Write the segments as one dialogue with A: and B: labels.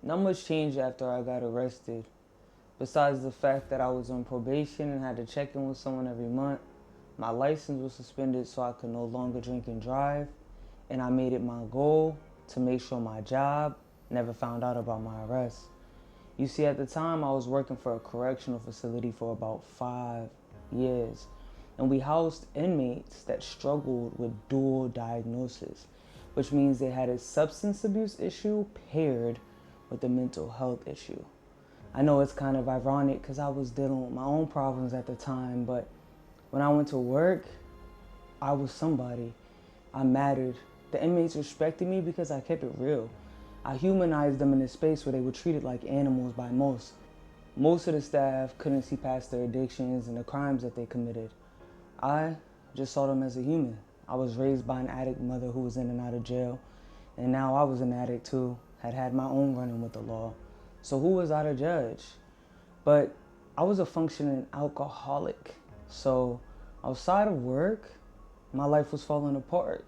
A: Not much changed after I got arrested. Besides the fact that I was on probation and had to check in with someone every month, my license was suspended so I could no longer drink and drive, and I made it my goal to make sure my job never found out about my arrest. You see, at the time, I was working for a correctional facility for about 5 years, and we housed inmates that struggled with dual diagnosis, which means they had a substance abuse issue paired with a mental health issue. I know it's kind of ironic because I was dealing with my own problems at the time, but when I went to work, I was somebody. I mattered. The inmates respected me because I kept it real. I humanized them in a space where they were treated like animals by most. Most of the staff couldn't see past their addictions and the crimes that they committed. I just saw them as a human. I was raised by an addict mother who was in and out of jail, and now I was an addict too, had had my own run-in with the law. So who was I to judge? But I was a functioning alcoholic. So outside of work, my life was falling apart.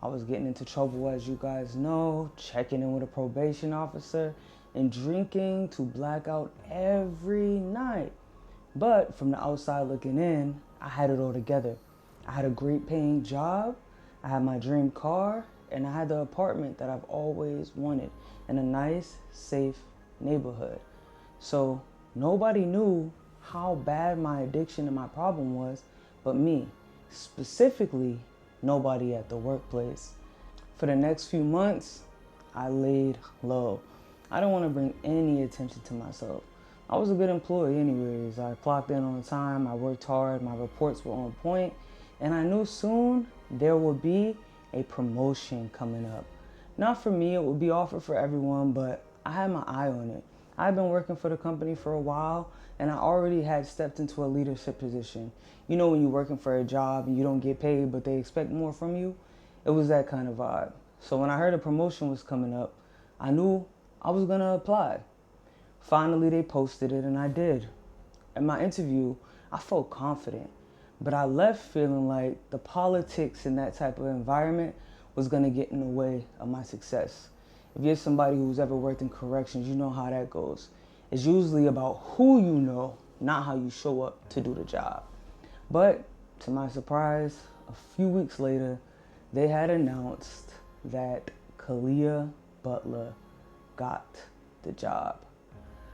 A: I was getting into trouble, as you guys know, checking in with a probation officer, and drinking to black out every night. But from the outside looking in, I had it all together. I had a great paying job, I had my dream car, and I had the apartment that I've always wanted in a nice, safe neighborhood. So nobody knew how bad my addiction and my problem was but me. Specifically, nobody at the workplace. For the next few months, I laid low. I don't want to bring any attention to myself. I was a good employee anyways. I clocked in on time, I worked hard, my reports were on point, and I knew soon there would be a promotion coming up. Not for me, it would be offered for everyone, but I had my eye on it. I've been working for the company for a while, and I already had stepped into a leadership position. You know when you're working for a job and you don't get paid, but they expect more from you? It was that kind of vibe. So when I heard a promotion was coming up, I knew I was gonna apply. Finally, they posted it, and I did. At my interview, I felt confident, but I left feeling like the politics in that type of environment was gonna get in the way of my success. If you're somebody who's ever worked in corrections, you know how that goes. It's usually about who you know, not how you show up to do the job. But to my surprise, a few weeks later, they had announced that Kalia Butler got the job.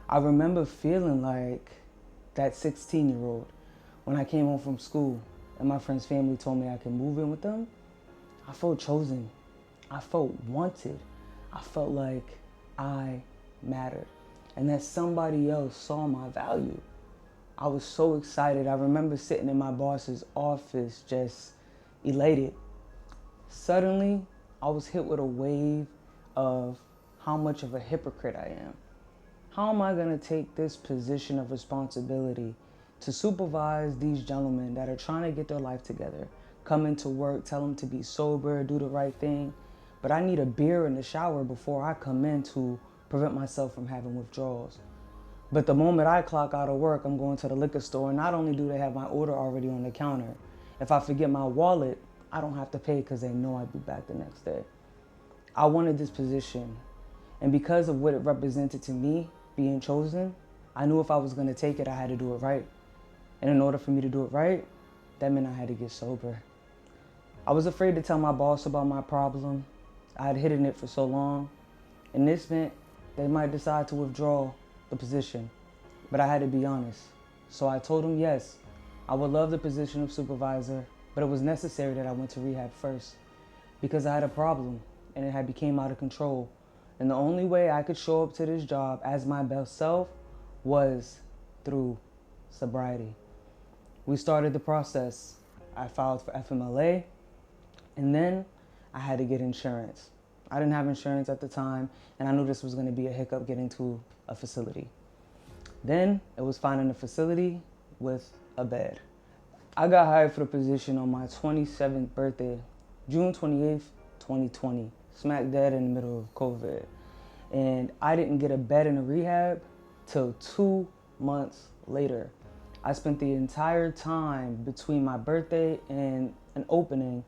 A: I remember feeling like that 16-year-old when I came home from school and my friend's family told me I could move in with them. I felt chosen. I felt wanted. I felt like I mattered and that somebody else saw my value. I was so excited. I remember sitting in my boss's office just elated. Suddenly, I was hit with a wave of how much of a hypocrite I am. How am I going to take this position of responsibility to supervise these gentlemen that are trying to get their life together, come into work, tell them to be sober, do the right thing, but I need a beer in the shower before I come in to prevent myself from having withdrawals. But the moment I clock out of work, I'm going to the liquor store, and not only do they have my order already on the counter, if I forget my wallet, I don't have to pay because they know I'll be back the next day. I wanted this position, and because of what it represented to me, being chosen, I knew if I was going to take it, I had to do it right. And in order for me to do it right, that meant I had to get sober. I was afraid to tell my boss about my problem. I had hidden it for so long, and this meant they might decide to withdraw the position, but I had to be honest. So I told them yes, I would love the position of supervisor, but it was necessary that I went to rehab first because I had a problem and it had become out of control. And the only way I could show up to this job as my best self was through sobriety. We started the process. I filed for FMLA, and then I had to get insurance. I didn't have insurance at the time, and I knew this was going to be a hiccup getting to a facility. Then it was finding a facility with a bed. I got hired for the position on my 27th birthday, June 28th, 2020, smack dead in the middle of COVID. And I didn't get a bed in a rehab till 2 months later. I spent the entire time between my birthday and an opening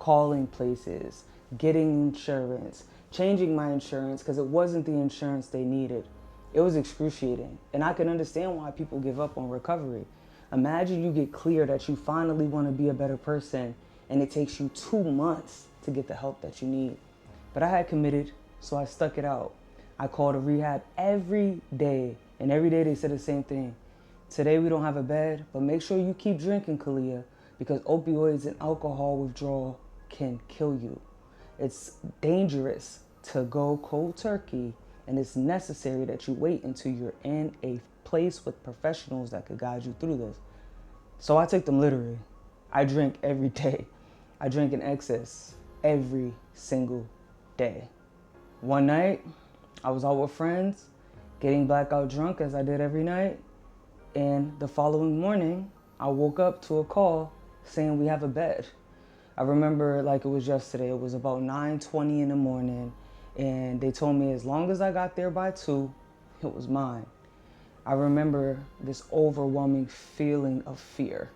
A: calling places, getting insurance, changing my insurance because it wasn't the insurance they needed. It was excruciating. And I can understand why people give up on recovery. Imagine you get clear that you finally want to be a better person and it takes you 2 months to get the help that you need. But I had committed, so I stuck it out. I called a rehab every day, and every day they said the same thing. Today we don't have a bed, but make sure you keep drinking, Kalia, because opioids and alcohol withdrawal can kill you. It's dangerous to go cold turkey, and it's necessary that you wait until you're in a place with professionals that could guide you through this. So I took them literally. I drink every day. I drink in excess every single day. One night, I was out with friends, getting blackout drunk as I did every night. And the following morning, I woke up to a call saying we have a bed. I remember like it was yesterday. It was about 9:20 in the morning. And they told me as long as I got there by 2, it was mine. I remember this overwhelming feeling of fear.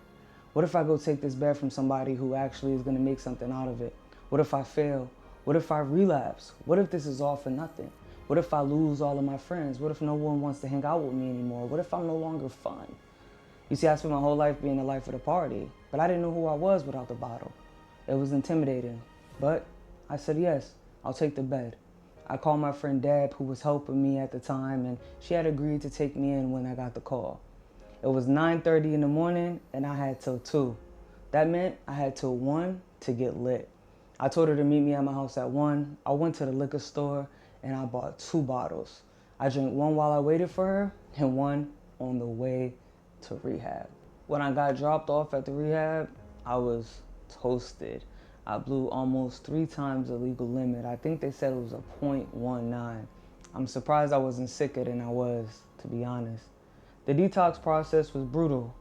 A: What if I go take this bed from somebody who actually is going to make something out of it? What if I fail? What if I relapse? What if this is all for nothing? What if I lose all of my friends? What if no one wants to hang out with me anymore? What if I'm no longer fun? You see, I spent my whole life being the life of the party, but I didn't know who I was without the bottle. It was intimidating, but I said yes, I'll take the bed. I called my friend Deb, who was helping me at the time, and she had agreed to take me in when I got the call. It was 9:30 in the morning, and I had till 2. That meant I had till 1 to get lit. I told her to meet me at my house at 1. I went to the liquor store, and I bought 2 bottles. I drank one while I waited for her, and one on the way to rehab. When I got dropped off at the rehab, I was toasted. I blew almost 3 times the legal limit. I think they said it was a .19. I'm surprised I wasn't sicker than I was, to be honest. The detox process was brutal,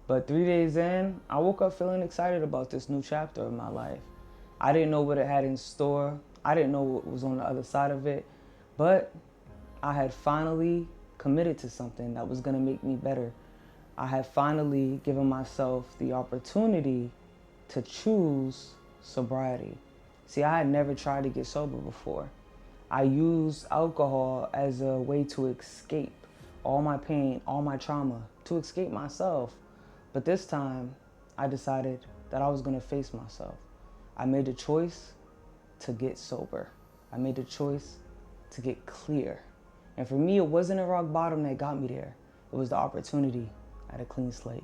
A: but 3 days in, I woke up feeling excited about this new chapter of my life. I didn't know what it had in store. I didn't know what was on the other side of it, but I had finally committed to something that was going to make me better. I had finally given myself the opportunity to choose sobriety. See, I had never tried to get sober before. I used alcohol as a way to escape all my pain, all my trauma, to escape myself. But this time, I decided that I was going to face myself. I made the choice to get sober. I made the choice to get clear. And for me, it wasn't a rock bottom that got me there. It was the opportunity at a clean slate.